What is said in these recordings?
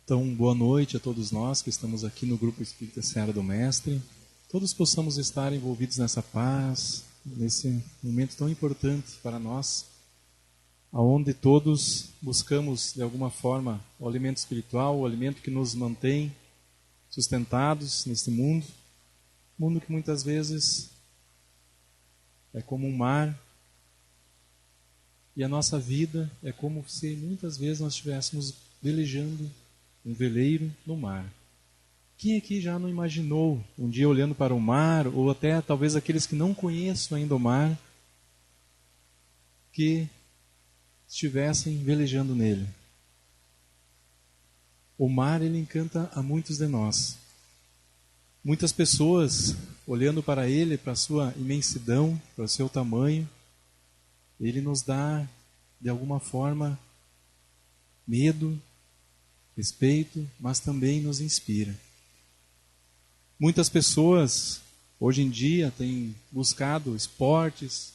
Então, boa noite a todos nós que estamos aqui no Grupo Espírita Seara do Mestre. Todos possamos estar envolvidos nessa paz, nesse momento tão importante para nós, aonde todos buscamos, de alguma forma, o alimento espiritual, o alimento que nos mantém sustentados neste mundo. Mundo que muitas vezes é como um mar, e a nossa vida é como se muitas vezes nós estivéssemos velejando um veleiro no mar. Quem aqui já não imaginou um dia olhando para o mar, ou até talvez aqueles que não conheçam ainda o mar, que estivessem velejando nele? O mar, ele encanta a muitos de nós. Muitas pessoas, olhando para ele, para a sua imensidão, para o seu tamanho, ele nos dá, de alguma forma, medo, respeito, mas também nos inspira. Muitas pessoas, hoje em dia, têm buscado esportes,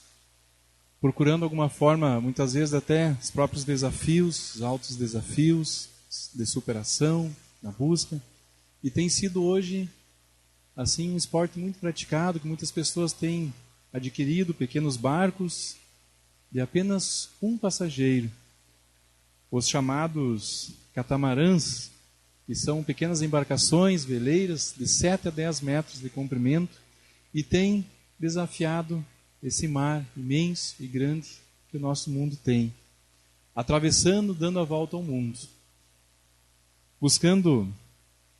procurando alguma forma, muitas vezes até os próprios desafios, os altos desafios de superação, na busca. E tem sido hoje, assim, um esporte muito praticado, que muitas pessoas têm adquirido pequenos barcos de apenas um passageiro. Os chamados catamarãs, que são pequenas embarcações, veleiras de 7 a 10 metros de comprimento, e têm desafiado esse mar imenso e grande que o nosso mundo tem, atravessando, dando a volta ao mundo. Buscando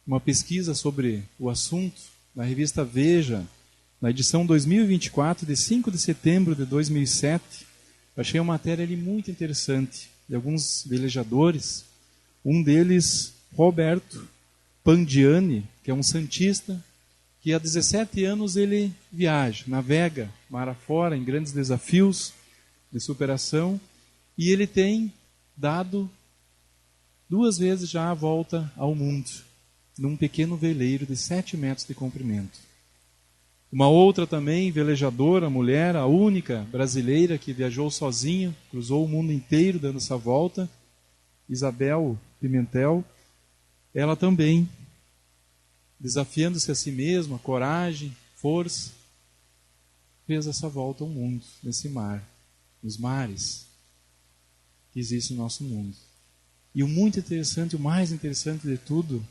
uma pesquisa sobre o assunto, na revista Veja, na edição 2024, de 5 de setembro de 2007, achei uma matéria ali muito interessante, de alguns velejadores. Um deles, Roberto Pandiani, que é um santista, que há 17 anos ele viaja, navega mar afora em grandes desafios de superação, e ele tem dado 2 vezes já a volta ao mundo, num pequeno veleiro de 7 metros de comprimento. Uma outra também, velejadora, mulher, a única brasileira que viajou sozinha, cruzou o mundo inteiro dando essa volta, Isabel Pimentel, ela também, desafiando-se a si mesma, coragem, força, fez essa volta ao mundo, nesse mar, nos mares que existem no nosso mundo. E o muito interessante, o mais interessante de tudo,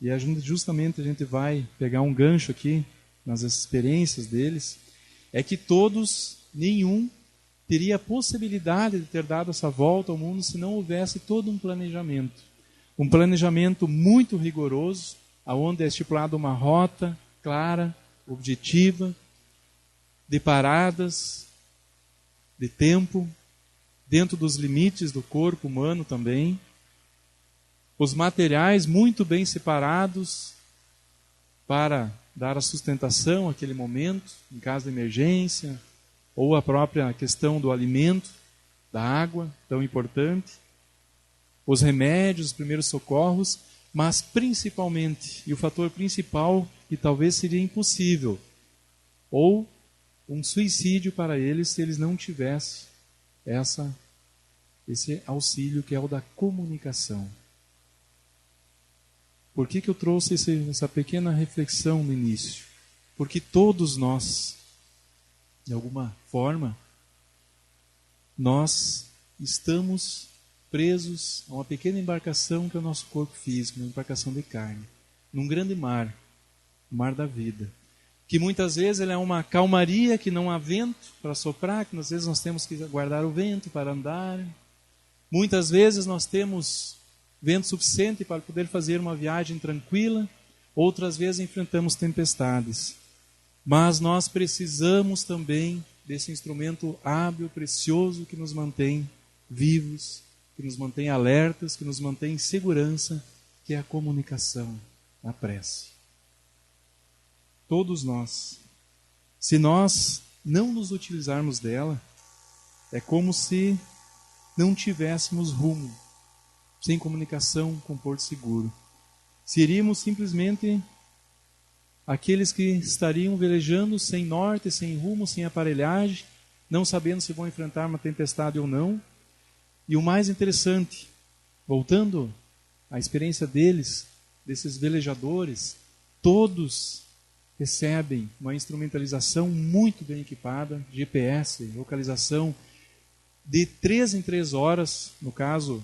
e justamente a gente vai pegar um gancho aqui, nas experiências deles, é que todos, nenhum, teria a possibilidade de ter dado essa volta ao mundo se não houvesse todo um planejamento. Um planejamento muito rigoroso, onde é estipulada uma rota clara, objetiva, de paradas, de tempo, dentro dos limites do corpo humano também. Os materiais muito bem separados para dar a sustentação àquele momento, em caso de emergência, ou a própria questão do alimento, da água, tão importante, os remédios, os primeiros socorros, mas principalmente, e o fator principal, que talvez seria impossível, ou um suicídio para eles se eles não tivessem esse auxílio que é o da comunicação. Por que eu trouxe essa pequena reflexão no início? Porque todos nós, de alguma forma, nós estamos presos a uma pequena embarcação que é o nosso corpo físico, uma embarcação de carne, num grande mar, o mar da vida, que muitas vezes ele é uma calmaria, que não há vento para soprar, que às vezes nós temos que guardar o vento para andar. Muitas vezes nós temos vento suficiente para poder fazer uma viagem tranquila, outras vezes enfrentamos tempestades. Mas nós precisamos também desse instrumento hábil, precioso, que nos mantém vivos, que nos mantém alertas, que nos mantém em segurança, que é a comunicação, a prece. Todos nós, se nós não nos utilizarmos dela, é como se não tivéssemos rumo, sem comunicação com Porto Seguro. Seríamos simplesmente aqueles que estariam velejando sem norte, sem rumo, sem aparelhagem, não sabendo se vão enfrentar uma tempestade ou não. E o mais interessante, voltando a experiência deles, desses velejadores, todos recebem uma instrumentalização muito bem equipada, GPS, localização, de 3 em 3 horas, no caso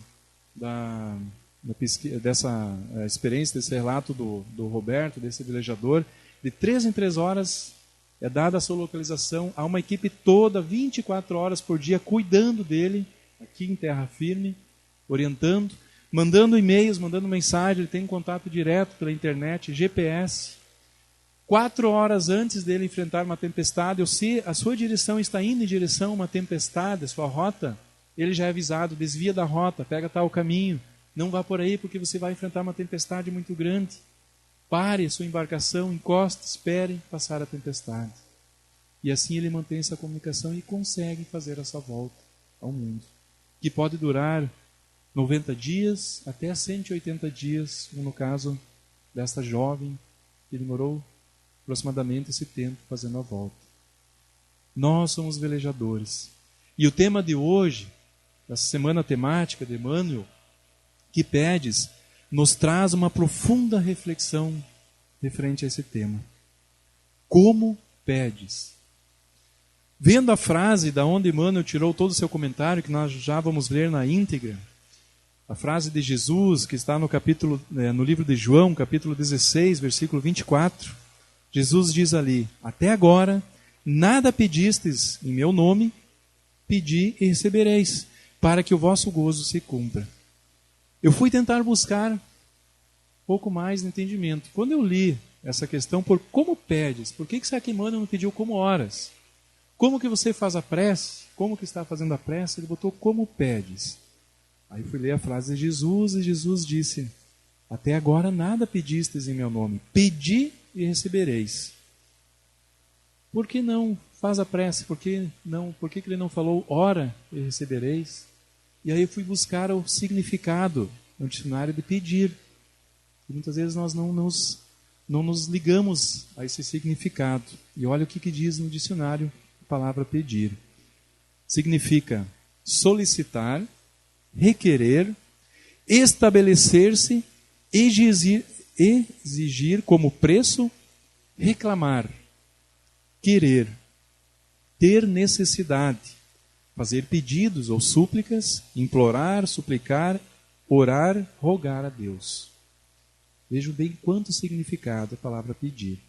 dessa experiência, desse relato do Roberto, desse velejador, de 3 em 3 horas é dada a sua localização a uma equipe toda, 24 horas por dia, cuidando dele, aqui em terra firme, orientando, mandando e-mails, mandando mensagem, ele tem um contato direto pela internet, GPS. 4 horas antes dele enfrentar uma tempestade, ou se a sua direção está indo em direção a uma tempestade, a sua rota, ele já é avisado, desvia da rota, pega tal caminho, não vá por aí porque você vai enfrentar uma tempestade muito grande. Pare a sua embarcação, encoste, espere passar a tempestade. E assim ele mantém essa comunicação e consegue fazer essa volta ao mundo, que pode durar 90 dias até 180 dias, como no caso desta jovem que demorou aproximadamente esse tempo fazendo a volta. Nós somos velejadores. E o tema de hoje, dessa semana temática de Emmanuel, que pedes, nos traz uma profunda reflexão referente a esse tema. Como pedes? Vendo a frase da onde Emmanuel tirou todo o seu comentário, que nós já vamos ler na íntegra, a frase de Jesus, que está no livro de João, capítulo 16, versículo 24, Jesus diz ali: até agora nada pedistes em meu nome, pedi e recebereis, para que o vosso gozo se cumpra. Eu fui tentar buscar pouco mais de entendimento. Quando eu li essa questão por como pedes, por que será que Emmanuel não pediu como oras? Como que você faz a prece? Como que está fazendo a prece? Ele botou como pedes. Aí fui ler a frase de Jesus e Jesus disse: até agora nada pedistes em meu nome, pedi e recebereis. Por que não faz a prece? Por que ele não falou ora e recebereis? E aí eu fui buscar o significado no dicionário de pedir. E muitas vezes nós não nos ligamos a esse significado. E olha o que diz no dicionário a palavra pedir. Significa solicitar, requerer, estabelecer-se, exigir como preço, reclamar, querer, ter necessidade, fazer pedidos ou súplicas, implorar, suplicar, orar, rogar a Deus. Vejam bem quanto significado a palavra pedir.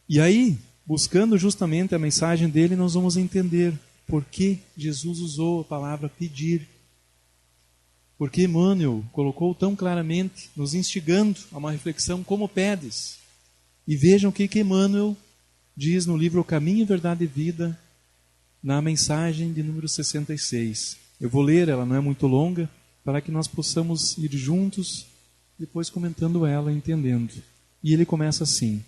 E aí, buscando justamente a mensagem dele, nós vamos entender por que Jesus usou a palavra pedir. Porque Emmanuel colocou tão claramente, nos instigando a uma reflexão como pedes. E vejam o que Emmanuel diz no livro O Caminho, Verdade e Vida, na mensagem de número 66. Eu vou ler, ela não é muito longa, para que nós possamos ir juntos, depois comentando ela, entendendo. E ele começa assim: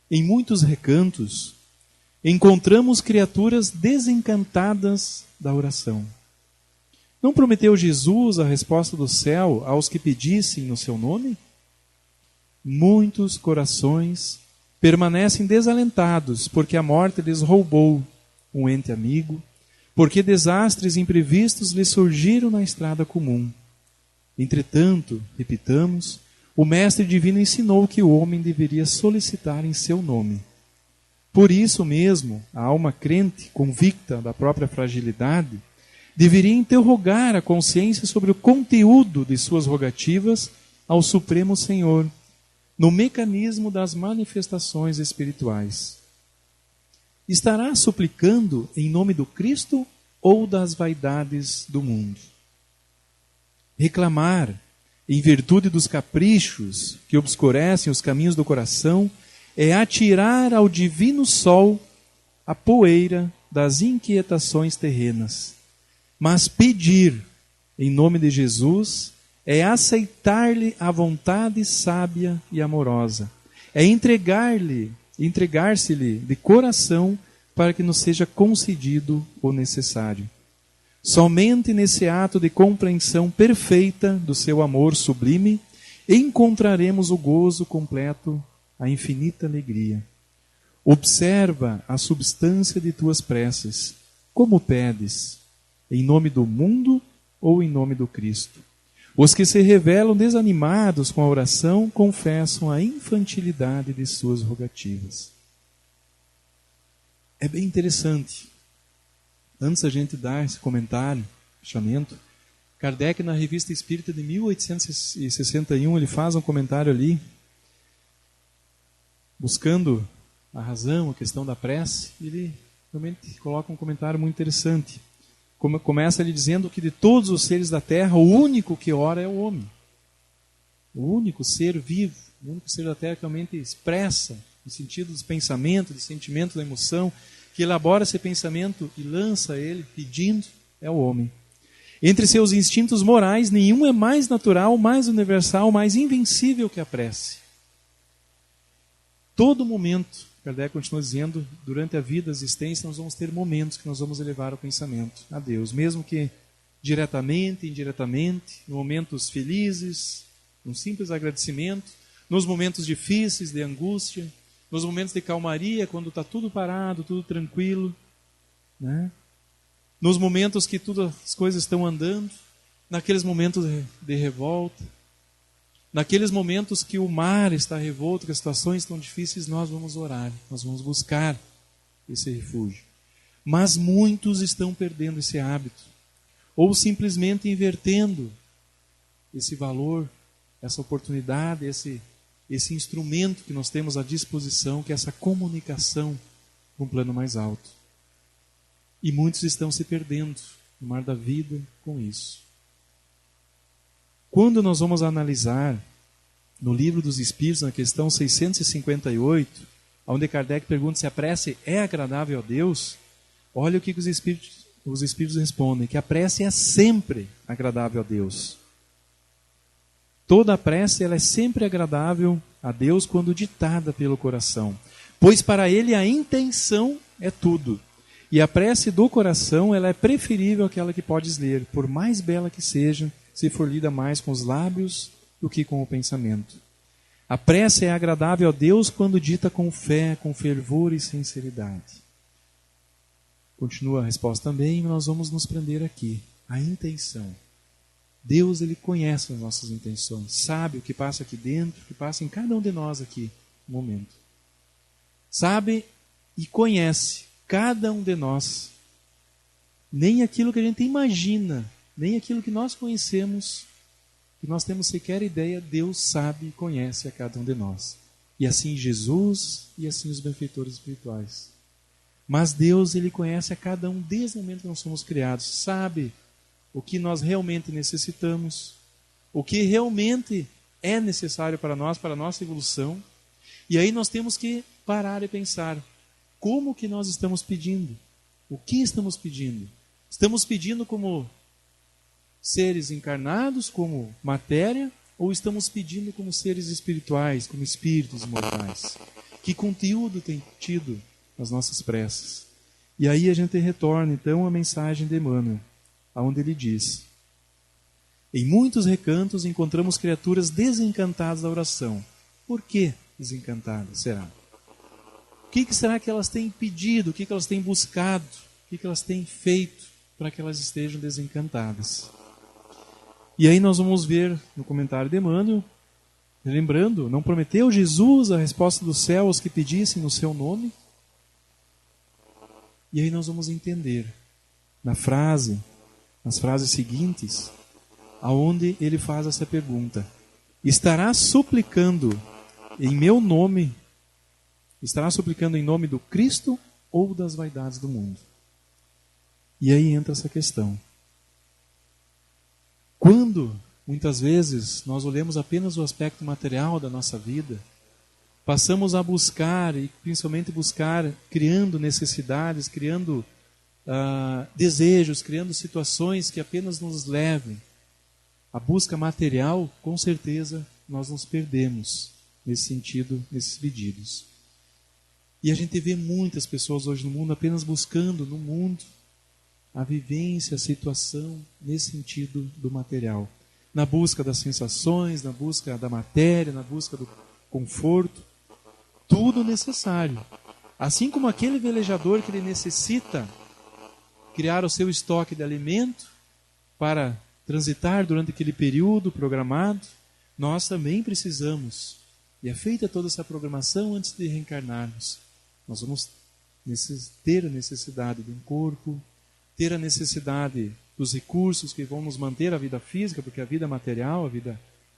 em muitos recantos, encontramos criaturas desencantadas da oração. Não prometeu Jesus a resposta do céu aos que pedissem no seu nome? Muitos corações permanecem desalentados, porque a morte lhes roubou um ente amigo, porque desastres imprevistos lhes surgiram na estrada comum. Entretanto, repitamos, o Mestre Divino ensinou que o homem deveria solicitar em seu nome. Por isso mesmo, a alma crente, convicta da própria fragilidade, deveria interrogar a consciência sobre o conteúdo de suas rogativas ao Supremo Senhor, no mecanismo das manifestações espirituais. Estará suplicando em nome do Cristo ou das vaidades do mundo? Reclamar, em virtude dos caprichos que obscurecem os caminhos do coração, é atirar ao divino sol a poeira das inquietações terrenas. Mas pedir em nome de Jesus é aceitar-lhe a vontade sábia e amorosa. É entregar-se-lhe de coração para que nos seja concedido o necessário. Somente nesse ato de compreensão perfeita do seu amor sublime encontraremos o gozo completo, a infinita alegria. Observa a substância de tuas preces. Como pedes? Em nome do mundo ou em nome do Cristo? Os que se revelam desanimados com a oração confessam a infantilidade de suas rogativas. É bem interessante. Antes a gente dar esse comentário, fechamento, Kardec, na Revista Espírita de 1861, ele faz um comentário ali, buscando a razão, a questão da prece, e ele realmente coloca um comentário muito interessante. Começa ele dizendo que de todos os seres da Terra, o único que ora é o homem. O único ser vivo, o único ser da Terra que realmente expressa, no sentido dos pensamentos, do sentimento, da emoção, que elabora esse pensamento e lança ele pedindo, é o homem. Entre seus instintos morais, nenhum é mais natural, mais universal, mais invencível que a prece. Todo momento, Kardec continua dizendo, durante a vida, a existência, nós vamos ter momentos que nós vamos elevar o pensamento a Deus, mesmo que diretamente, indiretamente, em momentos felizes, num simples agradecimento, nos momentos difíceis, de angústia, nos momentos de calmaria, quando está tudo parado, tudo tranquilo, né? Nos momentos que todas as coisas estão andando, naqueles momentos de revolta, naqueles momentos que o mar está revolto, que as situações estão difíceis, nós vamos orar, nós vamos buscar esse refúgio. Mas muitos estão perdendo esse hábito, ou simplesmente invertendo esse valor, essa oportunidade, esse instrumento que nós temos à disposição, que é essa comunicação com um plano mais alto. E muitos estão se perdendo no mar da vida com isso. Quando nós vamos analisar no Livro dos Espíritos, na questão 658, onde Kardec pergunta se a prece é agradável a Deus, olha o que os Espíritos respondem, que a prece é sempre agradável a Deus. Toda a prece ela é sempre agradável a Deus quando ditada pelo coração, pois para Ele a intenção é tudo. E a prece do coração ela é preferível àquela que podes ler, por mais bela que seja, se for lida mais com os lábios do que com o pensamento. A prece é agradável a Deus quando dita com fé, com fervor e sinceridade. Continua a resposta também, mas nós vamos nos prender aqui. A intenção. Deus ele conhece as nossas intenções, sabe o que passa aqui dentro, o que passa em cada um de nós aqui no momento. Sabe e conhece cada um de nós. Nem aquilo que a gente imagina, nem aquilo que nós conhecemos, que nós temos sequer ideia, Deus sabe e conhece a cada um de nós. E assim Jesus e assim os benfeitores espirituais. Mas Deus ele conhece a cada um desde o momento que nós somos criados, sabe o que nós realmente necessitamos, o que realmente é necessário para nós, para a nossa evolução. E aí nós temos que parar e pensar, como que nós estamos pedindo? O que estamos pedindo? Estamos pedindo como seres encarnados, como matéria, ou estamos pedindo como seres espirituais, como espíritos imortais? Que conteúdo tem tido as nossas preces? E aí a gente retorna então à mensagem de Emmanuel, onde ele diz: em muitos recantos encontramos criaturas desencantadas da oração. Por que desencantadas será? O que será que elas têm pedido? O que elas têm buscado? O que elas têm feito para que elas estejam desencantadas? E aí nós vamos ver no comentário de Emmanuel, lembrando, não prometeu Jesus a resposta do céu aos que pedissem no seu nome? E aí nós vamos entender nas frases seguintes, aonde ele faz essa pergunta: estará suplicando em meu nome? Estará suplicando em nome do Cristo ou das vaidades do mundo? E aí entra essa questão. Quando, muitas vezes, nós olhamos apenas o aspecto material da nossa vida, passamos a buscar, e principalmente buscar, criando necessidades, criando desejos, criando situações que apenas nos levem à busca material, com certeza nós nos perdemos nesse sentido, nesses pedidos. E a gente vê muitas pessoas hoje no mundo apenas buscando no mundo a vivência, a situação nesse sentido do material. Na busca das sensações, na busca da matéria, na busca do conforto. Tudo necessário. Assim como aquele velejador que ele necessita criar o seu estoque de alimento para transitar durante aquele período programado, nós também precisamos, e é feita toda essa programação antes de reencarnarmos. Nós vamos ter a necessidade de um corpo, ter a necessidade dos recursos que vão nos manter a vida física, porque a vida material,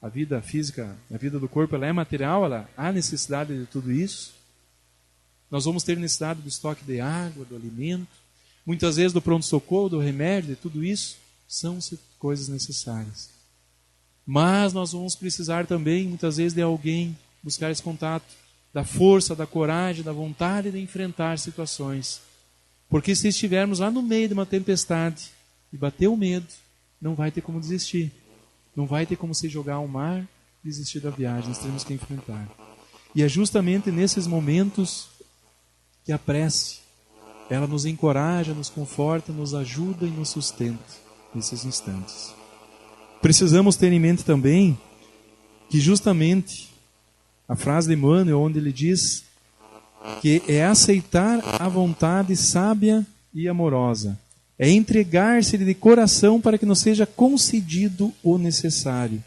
a vida física, a vida do corpo, ela é material, ela há necessidade de tudo isso. Nós vamos ter necessidade do estoque de água, do alimento, muitas vezes do pronto-socorro, do remédio, de tudo isso são coisas necessárias. Mas nós vamos precisar também, muitas vezes, de alguém buscar esse contato, da força, da coragem, da vontade de enfrentar situações. Porque se estivermos lá no meio de uma tempestade e bater o medo, não vai ter como desistir. Não vai ter como se jogar ao mar e desistir da viagem. Nós temos que enfrentar. E é justamente nesses momentos que a prece, ela nos encoraja, nos conforta, nos ajuda e nos sustenta nesses instantes. Precisamos ter em mente também que justamente a frase de Emmanuel, onde ele diz que é aceitar a vontade sábia e amorosa, é entregar-se de coração para que nos seja concedido o necessário.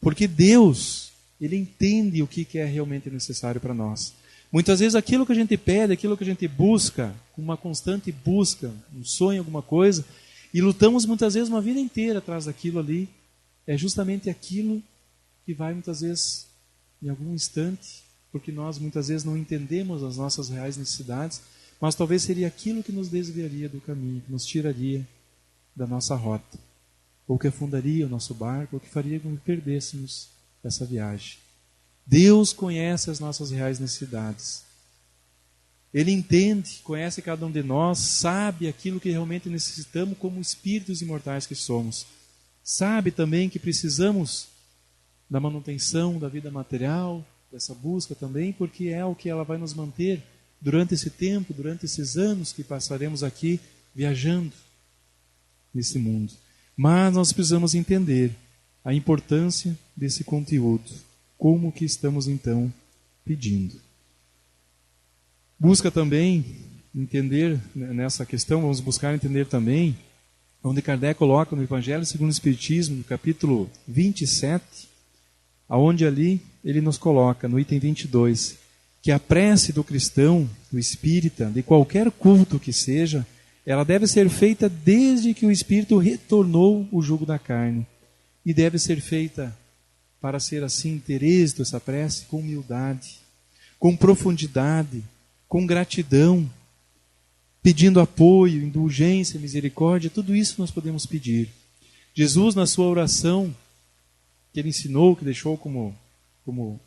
Porque Deus, Ele entende o que é realmente necessário para nós. Muitas vezes aquilo que a gente pede, aquilo que a gente busca, uma constante busca, um sonho, alguma coisa, e lutamos muitas vezes uma vida inteira atrás daquilo ali, é justamente aquilo que vai muitas vezes, em algum instante, porque nós muitas vezes não entendemos as nossas reais necessidades, mas talvez seria aquilo que nos desviaria do caminho, que nos tiraria da nossa rota, ou que afundaria o nosso barco, ou que faria com que perdêssemos essa viagem. Deus conhece as nossas reais necessidades. Ele entende, conhece cada um de nós, sabe aquilo que realmente necessitamos como espíritos imortais que somos. Sabe também que precisamos da manutenção da vida material, dessa busca também, porque é o que ela vai nos manter durante esse tempo, durante esses anos que passaremos aqui viajando nesse mundo. Mas nós precisamos entender a importância desse conteúdo. Como que estamos então pedindo? Busca também entender nessa questão, vamos buscar entender também, onde Kardec coloca no Evangelho segundo o Espiritismo, no capítulo 27, aonde ali ele nos coloca, no item 22, que a prece do cristão, do espírita, de qualquer culto que seja, ela deve ser feita desde que o espírito retornou o jugo da carne. E deve ser feita, para ser assim, ter êxito essa prece, com humildade, com profundidade, com gratidão, pedindo apoio, indulgência, misericórdia, tudo isso nós podemos pedir. Jesus, na sua oração, que ele ensinou, que deixou como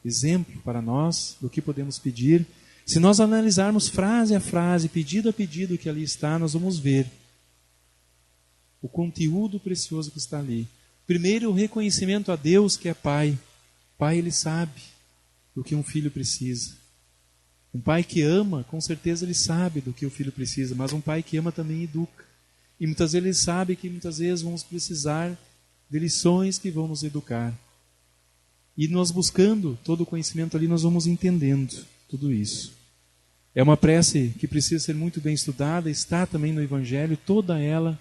exemplo para nós do que podemos pedir, se nós analisarmos frase a frase, pedido a pedido que ali está, nós vamos ver o conteúdo precioso que está ali. Primeiro, o reconhecimento a Deus que é Pai. Pai, Ele sabe do que um filho precisa. Um pai que ama, com certeza ele sabe do que o filho precisa, mas um pai que ama também educa. E muitas vezes ele sabe que muitas vezes vamos precisar de lições que vão nos educar. E nós buscando todo o conhecimento ali, nós vamos entendendo tudo isso. É uma prece que precisa ser muito bem estudada, está também no Evangelho, toda ela,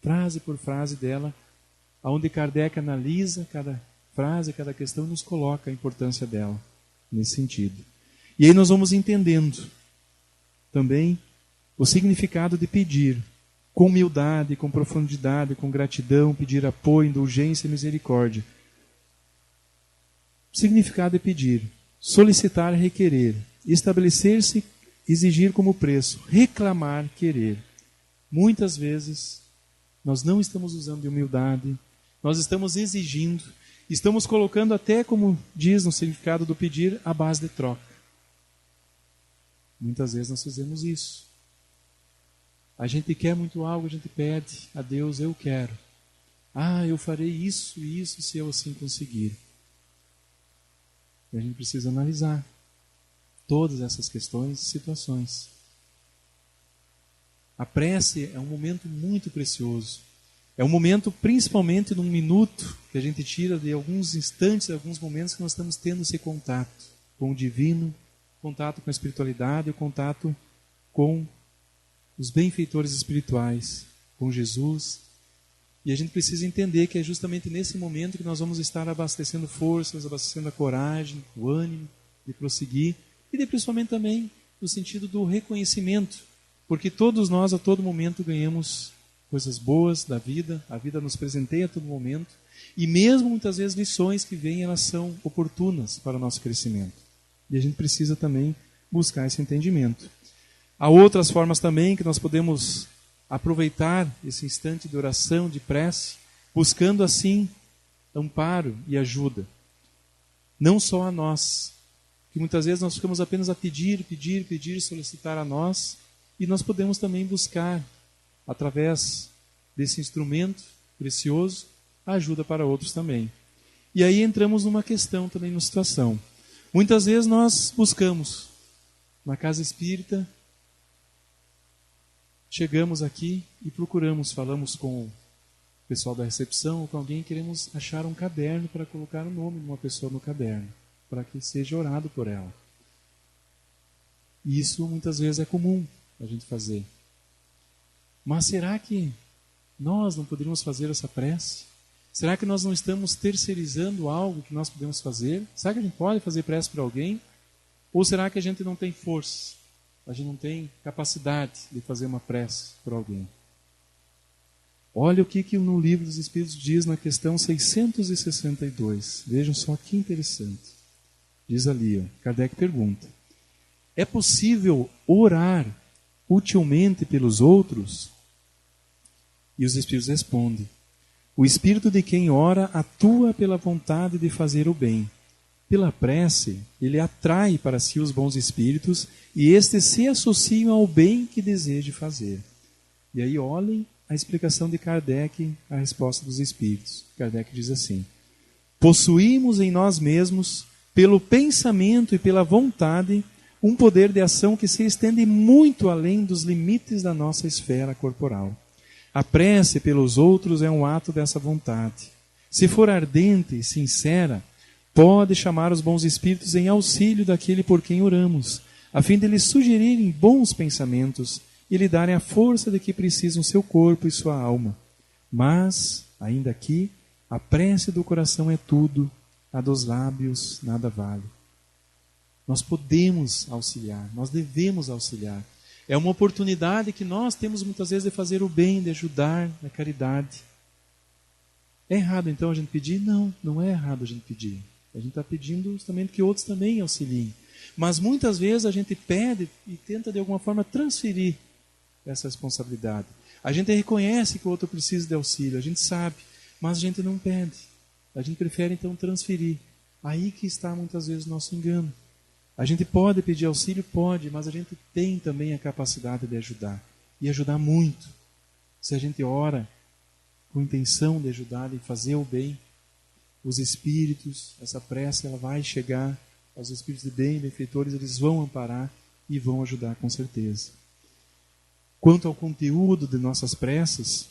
frase por frase dela, onde Kardec analisa cada frase, cada questão, nos coloca a importância dela, nesse sentido. E aí nós vamos entendendo também o significado de pedir, com humildade, com profundidade, com gratidão, pedir apoio, indulgência e misericórdia. O significado é pedir, solicitar, requerer, estabelecer-se, exigir como preço, reclamar, querer. Muitas vezes nós não estamos usando de humildade, nós estamos exigindo, estamos colocando até, como diz no significado do pedir, a base de troca. Muitas vezes nós fazemos isso. A gente quer muito algo, a gente pede a Deus, eu quero. Eu farei isso e isso se eu assim conseguir. E a gente precisa analisar todas essas questões e situações. A prece é um momento muito precioso. É um momento, principalmente num minuto, que a gente tira de alguns instantes, alguns momentos que nós estamos tendo esse contato com o divino, contato com a espiritualidade, o contato com os benfeitores espirituais, com Jesus. E a gente precisa entender que é justamente nesse momento que nós vamos estar abastecendo forças, abastecendo a coragem, o ânimo de prosseguir, e principalmente também no sentido do reconhecimento, porque todos nós a todo momento ganhamos coisas boas da vida, a vida nos presenteia a todo momento, e mesmo muitas vezes lições que vêm, elas são oportunas para o nosso crescimento. E a gente precisa também buscar esse entendimento. Há outras formas também que nós podemos aproveitar esse instante de oração, de prece, buscando assim amparo e ajuda. Não só a nós, que muitas vezes nós ficamos apenas a pedir, solicitar a nós, e nós podemos também buscar, através desse instrumento precioso, a ajuda para outros também. E aí entramos numa questão também, numa situação. Muitas vezes nós buscamos na casa espírita, chegamos aqui e procuramos, falamos com o pessoal da recepção ou com alguém, queremos achar um caderno para colocar o nome de uma pessoa no caderno, para que seja orado por ela. E isso muitas vezes é comum a gente fazer. Mas será que nós não poderíamos fazer essa prece? Será que nós não estamos terceirizando algo que nós podemos fazer? Será que a gente pode fazer prece para alguém? Ou será que a gente não tem força? A gente não tem capacidade de fazer uma prece por alguém? Olha o que no Livro dos Espíritos diz na questão 662. Vejam só que interessante. Diz ali, Kardec pergunta: é possível orar utilmente pelos outros? E os Espíritos respondem: o Espírito de quem ora atua pela vontade de fazer o bem. Pela prece, ele atrai para si os bons espíritos e estes se associam ao bem que deseja fazer. E aí olhem a explicação de Kardec à resposta dos espíritos. Kardec diz assim: possuímos em nós mesmos, pelo pensamento e pela vontade, um poder de ação que se estende muito além dos limites da nossa esfera corporal. A prece pelos outros é um ato dessa vontade. Se for ardente e sincera, pode chamar os bons espíritos em auxílio daquele por quem oramos, a fim de lhes sugerirem bons pensamentos e lhe darem a força de que precisam seu corpo e sua alma. Mas, ainda aqui, a prece do coração é tudo, a dos lábios nada vale. Nós podemos auxiliar, nós devemos auxiliar. É uma oportunidade que nós temos muitas vezes de fazer o bem, de ajudar na caridade. É errado então a gente pedir? Não, não é errado a gente pedir. A gente está pedindo justamente que outros também auxiliem. Mas muitas vezes a gente pede e tenta de alguma forma transferir essa responsabilidade. A gente reconhece que o outro precisa de auxílio, a gente sabe, mas a gente não pede. A gente prefere então transferir. Aí que está muitas vezes o nosso engano. A gente pode pedir auxílio? Pode, mas a gente tem também a capacidade de ajudar. E ajudar muito. Se a gente ora com intenção de ajudar e fazer o bem, os espíritos, essa prece, ela vai chegar aos espíritos de bem, benfeitores, eles vão amparar e vão ajudar com certeza. Quanto ao conteúdo de nossas preces,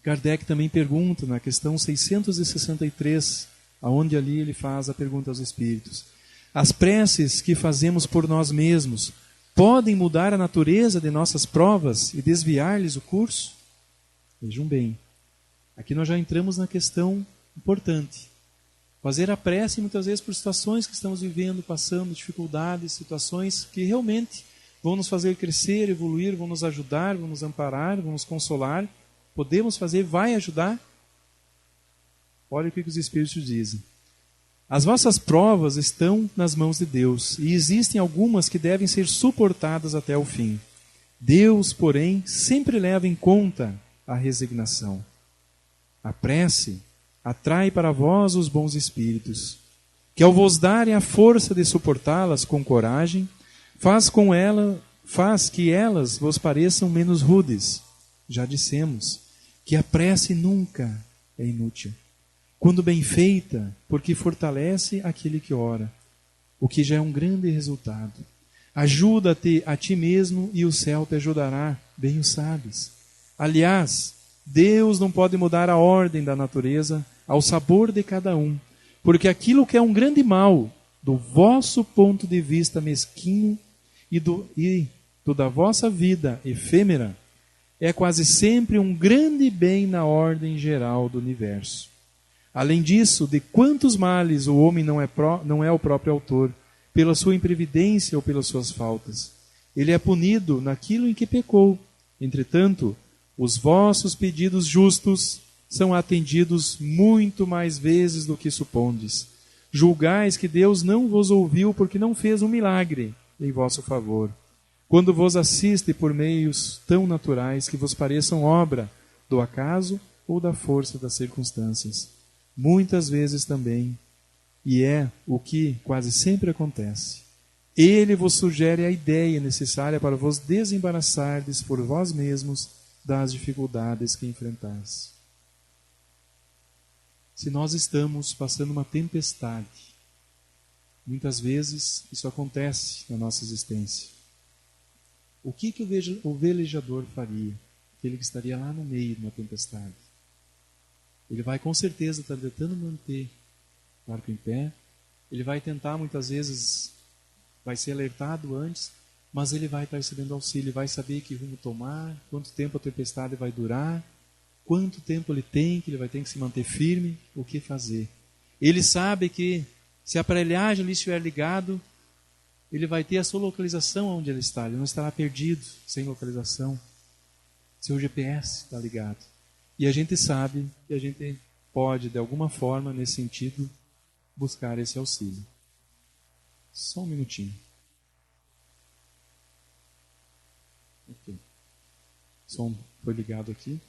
Kardec também pergunta na questão 663, aonde ali ele faz a pergunta aos espíritos: as preces que fazemos por nós mesmos podem mudar a natureza de nossas provas e desviar-lhes o curso? Vejam bem, aqui nós já entramos na questão importante. Fazer a prece muitas vezes por situações que estamos vivendo, passando, dificuldades, situações que realmente vão nos fazer crescer, evoluir, vão nos ajudar, vão nos amparar, vão nos consolar. Podemos fazer, vai ajudar? Olha o que os Espíritos dizem. As vossas provas estão nas mãos de Deus, e existem algumas que devem ser suportadas até o fim. Deus, porém, sempre leva em conta a resignação. A prece atrai para vós os bons espíritos, que ao vos darem a força de suportá-las com coragem, faz que elas vos pareçam menos rudes. Já dissemos que a prece nunca é inútil, quando bem feita, porque fortalece aquele que ora, o que já é um grande resultado. Ajuda-te a ti mesmo e o céu te ajudará, bem o sabes. Aliás, Deus não pode mudar a ordem da natureza ao sabor de cada um, porque aquilo que é um grande mal, do vosso ponto de vista mesquinho e do da vossa vida efêmera, é quase sempre um grande bem na ordem geral do universo. Além disso, de quantos males o homem não é o próprio autor, pela sua imprevidência ou pelas suas faltas. Ele é punido naquilo em que pecou. Entretanto, os vossos pedidos justos são atendidos muito mais vezes do que supondes. Julgais que Deus não vos ouviu porque não fez um milagre em vosso favor, quando vos assiste por meios tão naturais que vos pareçam obra do acaso ou da força das circunstâncias. Muitas vezes também, e é o que quase sempre acontece, Ele vos sugere a ideia necessária para vos desembaraçardes por vós mesmos das dificuldades que enfrentais. Se nós estamos passando uma tempestade, muitas vezes isso acontece na nossa existência. O que o velejador faria? Aquele que estaria lá no meio de uma tempestade. Ele vai com certeza estar tentando manter o barco em pé. Ele vai tentar, muitas vezes, vai ser alertado antes, mas ele vai estar recebendo auxílio, vai saber que rumo tomar, quanto tempo a tempestade vai durar, quanto tempo ele tem, que ele vai ter que se manter firme, o que fazer. Ele sabe que se a aparelhagem ali estiver ligado, ele vai ter a sua localização onde ele está, ele não estará perdido, sem localização. Seu GPS está ligado. E a gente sabe que a gente pode, de alguma forma, nesse sentido, buscar esse auxílio. Só um minutinho. Ok. O som foi ligado aqui.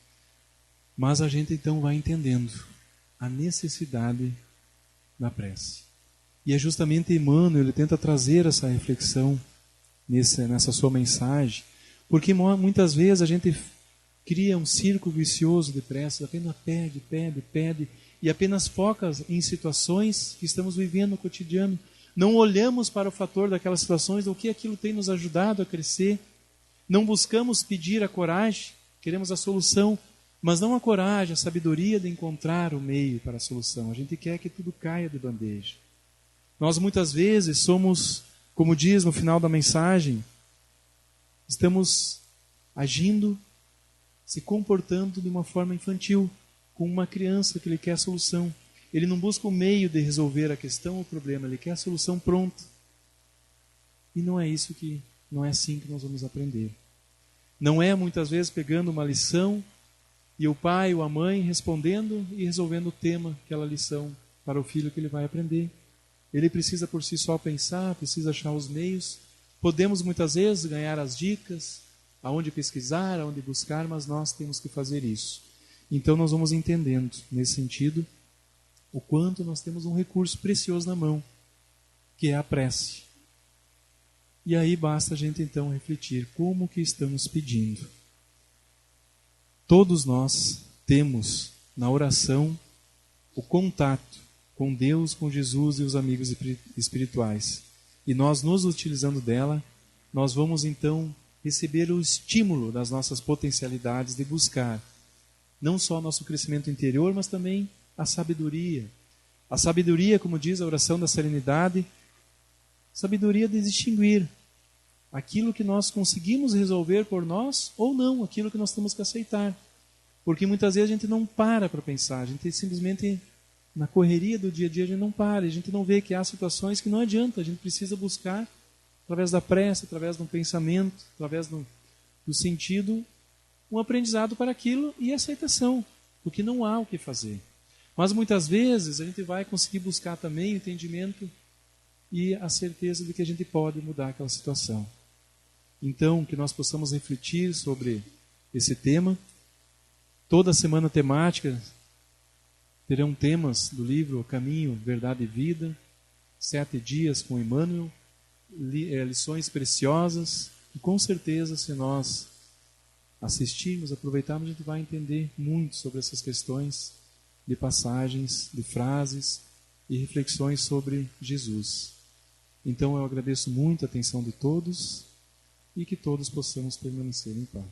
Mas a gente então vai entendendo a necessidade da prece. E é justamente Emmanuel, ele tenta trazer essa reflexão nessa sua mensagem, porque muitas vezes a gente cria um círculo vicioso de prece, apenas pede, e apenas foca em situações que estamos vivendo no cotidiano. Não olhamos para o fator daquelas situações, o que aquilo tem nos ajudado a crescer. Não buscamos pedir a coragem, queremos a solução, mas não a coragem, a sabedoria de encontrar o meio para a solução. A gente quer que tudo caia de bandeja. Nós muitas vezes somos, como diz no final da mensagem, estamos agindo, se comportando de uma forma infantil, como uma criança que ele quer a solução. Ele não busca o meio de resolver a questão ou o problema, ele quer a solução pronta. E não é assim que nós vamos aprender. Não é muitas vezes pegando uma lição e o pai ou a mãe respondendo e resolvendo o tema, aquela lição para o filho que ele vai aprender. Ele precisa por si só pensar, precisa achar os meios. Podemos muitas vezes ganhar as dicas, aonde pesquisar, aonde buscar, mas nós temos que fazer isso. Então nós vamos entendendo, nesse sentido, o quanto nós temos um recurso precioso na mão, que é a prece. E aí basta a gente então refletir como que estamos pedindo. Todos nós temos na oração o contato com Deus, com Jesus e os amigos espirituais. E nós, nos utilizando dela, nós vamos então receber o estímulo das nossas potencialidades de buscar não só nosso crescimento interior, mas também a sabedoria. A sabedoria, como diz a oração da serenidade, sabedoria de distinguir aquilo que nós conseguimos resolver por nós ou não, aquilo que nós temos que aceitar. Porque muitas vezes a gente não para pensar, a gente simplesmente, na correria do dia a dia, a gente não para, a gente não vê que há situações que não adianta, a gente precisa buscar, através da prece, através do pensamento, através do sentido, um aprendizado para aquilo e aceitação, porque não há o que fazer. Mas muitas vezes a gente vai conseguir buscar também o entendimento e a certeza de que a gente pode mudar aquela situação. Então, que nós possamos refletir sobre esse tema. Toda semana temática terão temas do livro Caminho, Verdade e Vida, 7 dias com Emmanuel, lições preciosas, e com certeza, se nós assistirmos, aproveitarmos, a gente vai entender muito sobre essas questões de passagens, de frases e reflexões sobre Jesus. Então eu agradeço muito a atenção de todos e que todos possamos permanecer em paz.